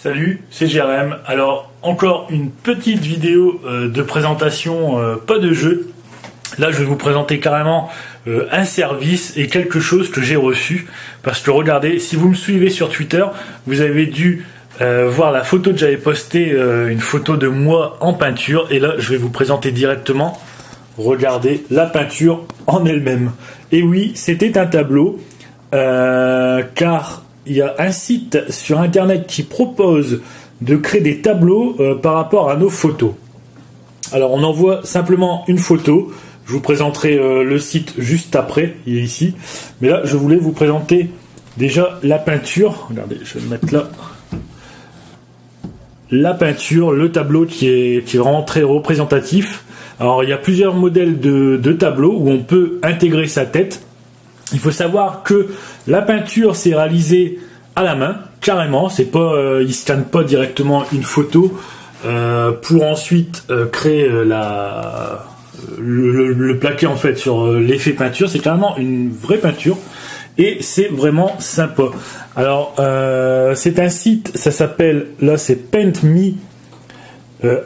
Salut, c'est Jérém. Alors, encore une petite vidéo de présentation, pas de jeu. Là, je vais vous présenter carrément un service et quelque chose que j'ai reçu. Parce que regardez, si vous me suivez sur Twitter, vous avez dû voir la photo que j'avais postée, une photo de moi en peinture. Et là, je vais vous présenter directement, regardez, la peinture en elle-même. Et oui, c'était un tableau, car il y a un site sur internet qui propose de créer des tableaux par rapport à nos photos. Alors on envoie simplement une photo, je vous présenterai le site juste après, il est ici, mais là je voulais vous présenter déjà la peinture. Regardez, je vais le mettre là. La peinture, le tableau qui est vraiment très représentatif. Alors il y a plusieurs modèles de tableaux où on peut intégrer sa tête. Il faut savoir que la peinture c'est réalisé à la main, carrément. C'est pas, il scanne pas directement une photo pour ensuite créer le plaqué en fait sur l'effet peinture. C'est carrément une vraie peinture et c'est vraiment sympa. Alors c'est un site, ça s'appelle, là c'est PaintMe.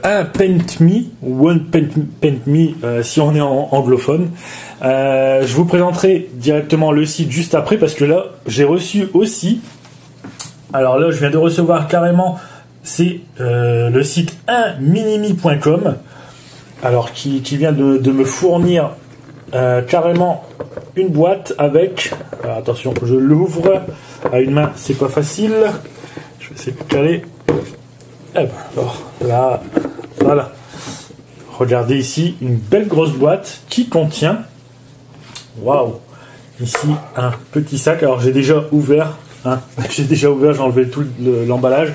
Un PaintMe ou One PaintMe si on est anglophone. Je vous présenterai directement le site juste après parce que là j'ai reçu aussi, alors là je viens de recevoir carrément, c'est le site 1minimi.com, alors qui vient de me fournir carrément une boîte avec, alors attention, je l'ouvre à une main, c'est pas facile, je vais essayer de caler. Eh ben, alors, là, voilà. Regardez ici une belle grosse boîte qui contient, waouh, ici un petit sac. Alors j'ai déjà ouvert, j'ai enlevé tout l'emballage.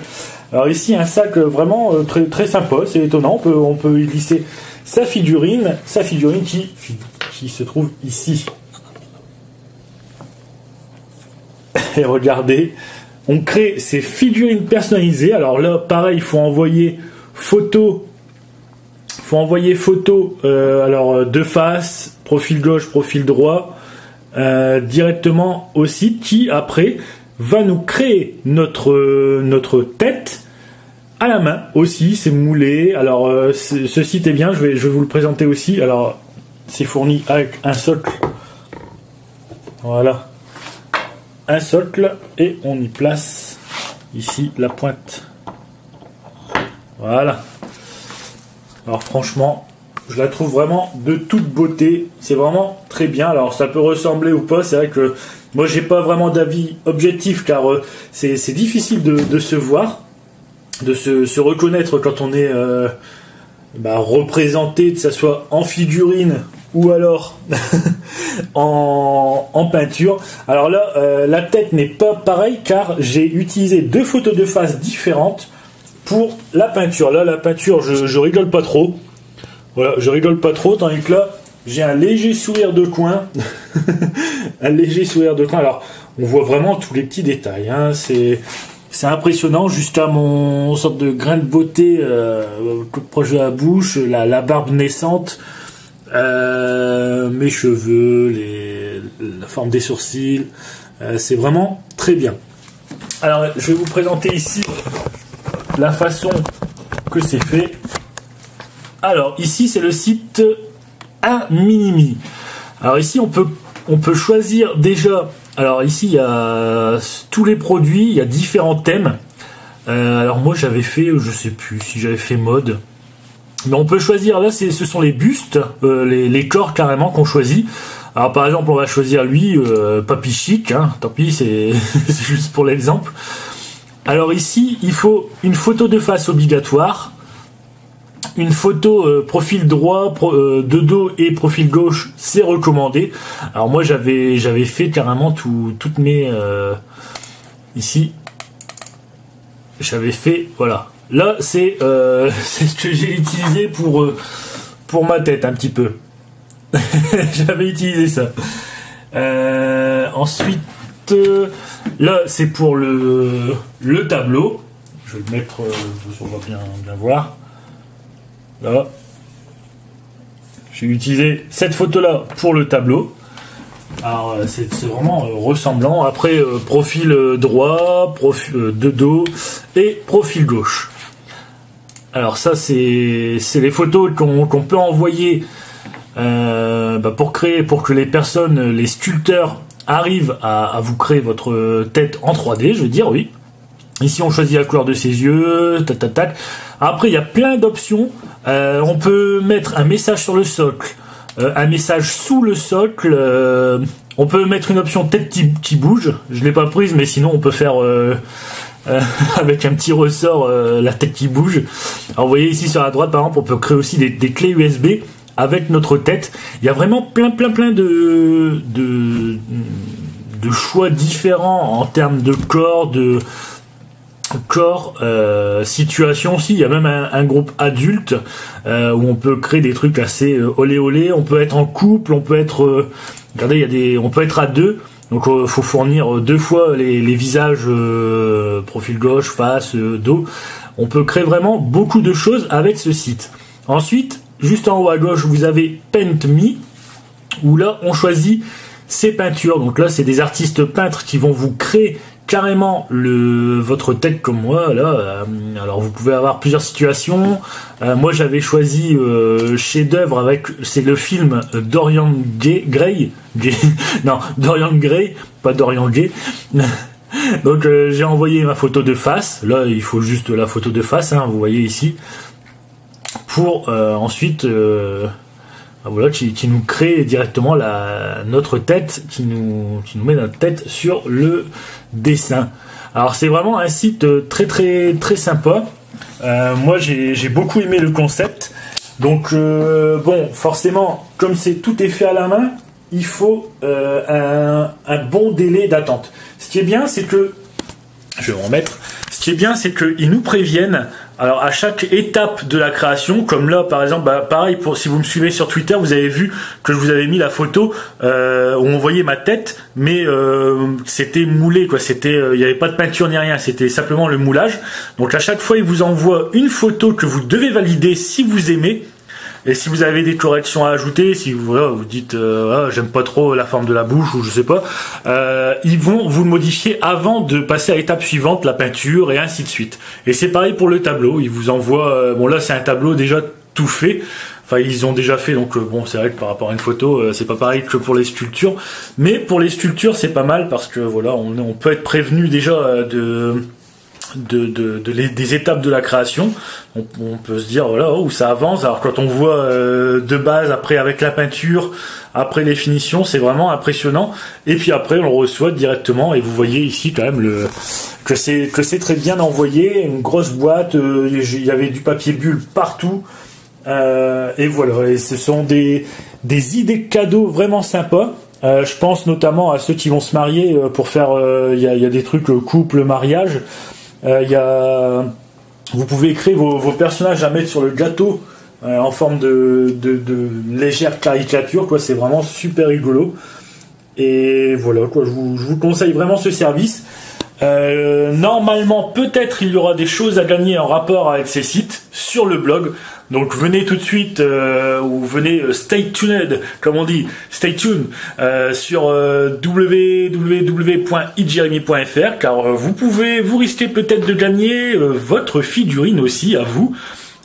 Alors ici un sac vraiment très très sympa, c'est étonnant. On peut y glisser sa figurine qui se trouve ici. Et regardez. On crée ces figurines personnalisées. Alors là, pareil, il faut envoyer photo. Alors de face, profil gauche, profil droit, directement au site qui après va nous créer notre tête à la main aussi. C'est moulé. Alors ce site est bien. Je vais vous le présenter aussi. Alors c'est fourni avec un socle. Voilà. Un socle et on y place ici la pointe. Voilà. Alors franchement, je la trouve vraiment de toute beauté. C'est vraiment très bien. Alors ça peut ressembler ou pas. C'est vrai que moi j'ai pas vraiment d'avis objectif car c'est difficile de se voir, de se reconnaître quand on est représenté, que ça soit en figurine ou alors en peinture. Alors là, la tête n'est pas pareille car j'ai utilisé deux photos de face différentes pour la peinture. Là, la peinture, je rigole pas trop. Voilà, je rigole pas trop, tandis que là, j'ai un léger sourire de coin. Un léger sourire de coin. Alors, on voit vraiment tous les petits détails. C'est impressionnant jusqu'à mon sorte de grain de beauté proche de la bouche, la barbe naissante. Mes cheveux, la forme des sourcils, c'est vraiment très bien. Alors je vais vous présenter ici la façon que c'est fait. Alors ici c'est le site 1minimi. Alors ici on peut choisir déjà. Alors ici il y a tous les produits, il y a différents thèmes. Alors moi j'avais fait, je sais plus si j'avais fait mode. Mais on peut choisir, là ce sont les bustes, les corps carrément qu'on choisit. Alors par exemple on va choisir lui, Papy Chic, tant pis c'est juste pour l'exemple. Alors ici il faut une photo de face obligatoire, une photo profil droit, de dos et profil gauche c'est recommandé. Alors moi j'avais fait carrément toutes mes... ici j'avais fait, voilà. Là, c'est ce que j'ai utilisé pour ma tête un petit peu. J'avais utilisé ça. Ensuite, là, c'est pour le tableau. Je vais le mettre, on va bien voir. Là, j'ai utilisé cette photo-là pour le tableau. Alors c'est vraiment ressemblant. Après profil droit, profil de dos et profil gauche. Alors ça c'est les photos qu'on peut envoyer pour que les personnes, les sculpteurs arrivent à vous créer votre tête en 3D, je veux dire, oui. Ici on choisit la couleur de ses yeux, tac tac tac. Après il y a plein d'options. On peut mettre un message sur le socle, un message sous le socle. On peut mettre une option tête qui bouge. Je l'ai pas prise, mais sinon on peut faire avec un petit ressort la tête qui bouge. Alors vous voyez ici sur la droite par exemple, on peut créer aussi des clés USB avec notre tête. Il y a vraiment plein de choix différents en termes de corps, situation aussi. Il y a même un groupe adulte où on peut créer des trucs assez olé olé. On peut être en couple, on peut être regardez, on peut être à deux. Donc faut fournir 2 fois les visages, profil gauche, face, dos. On peut créer vraiment beaucoup de choses avec ce site. Ensuite, juste en haut à gauche, vous avez Paint Me, où là on choisit ses peintures. Donc là c'est des artistes peintres qui vont vous créer carrément votre tête comme moi là. Alors vous pouvez avoir plusieurs situations. Moi j'avais choisi chef-d'œuvre avec, c'est le film Dorian Gray. Non, Dorian Gray, pas Dorian Gay. Donc j'ai envoyé ma photo de face. Là il faut juste la photo de face, hein, vous voyez ici. Pour ensuite voilà, qui nous crée directement notre tête, qui nous met notre tête sur le dessin. Alors c'est vraiment un site très sympa. Moi j'ai beaucoup aimé le concept. Donc bon, forcément, comme tout est fait à la main, il faut un bon délai d'attente. Ce qui est bien, c'est que je vais me remettre. Ce qui est bien, c'est qu'ils nous préviennent. Alors à chaque étape de la création, comme là par exemple, pareil, si vous me suivez sur Twitter, vous avez vu que je vous avais mis la photo où on voyait ma tête, mais c'était moulé quoi. Il n'y avait pas de peinture ni rien, c'était simplement le moulage. Donc à chaque fois, ils vous envoient une photo que vous devez valider si vous aimez. Et si vous avez des corrections à ajouter, si vous dites j'aime pas trop la forme de la bouche ou je sais pas, ils vont vous le modifier avant de passer à l'étape suivante, la peinture et ainsi de suite. Et c'est pareil pour le tableau, ils vous envoient bon là c'est un tableau déjà tout fait. Enfin ils ont déjà fait, donc bon c'est vrai que par rapport à une photo c'est pas pareil que pour les sculptures, mais pour les sculptures c'est pas mal parce que voilà on peut être prévenu déjà des étapes de la création. On peut se dire voilà où ça avance. Alors quand on voit de base, après avec la peinture, après les finitions, c'est vraiment impressionnant. Et puis après on le reçoit directement et vous voyez ici quand même que c'est très bien envoyé, une grosse boîte. Il y avait du papier bulle partout. Et voilà, et ce sont des idées cadeaux vraiment sympas. Je pense notamment à ceux qui vont se marier pour faire il y a des trucs couple, mariage. Vous pouvez créer vos personnages à mettre sur le gâteau en forme de légère caricature quoi. C'est vraiment super rigolo et voilà quoi. Je vous conseille vraiment ce service. Normalement peut-être il y aura des choses à gagner en rapport avec ces sites sur le blog. Donc venez tout de suite ou venez stay tuned comme on dit, stay tuned sur www.ijeremy.fr car vous risquez peut-être de gagner votre figurine aussi à vous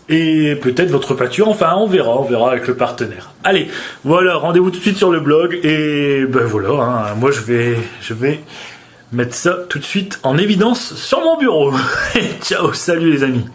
et peut-être votre peinture. Enfin on verra avec le partenaire. Allez, voilà, rendez-vous tout de suite sur le blog et ben voilà, hein, moi je vais mettre ça tout de suite en évidence sur mon bureau. Ciao, salut les amis.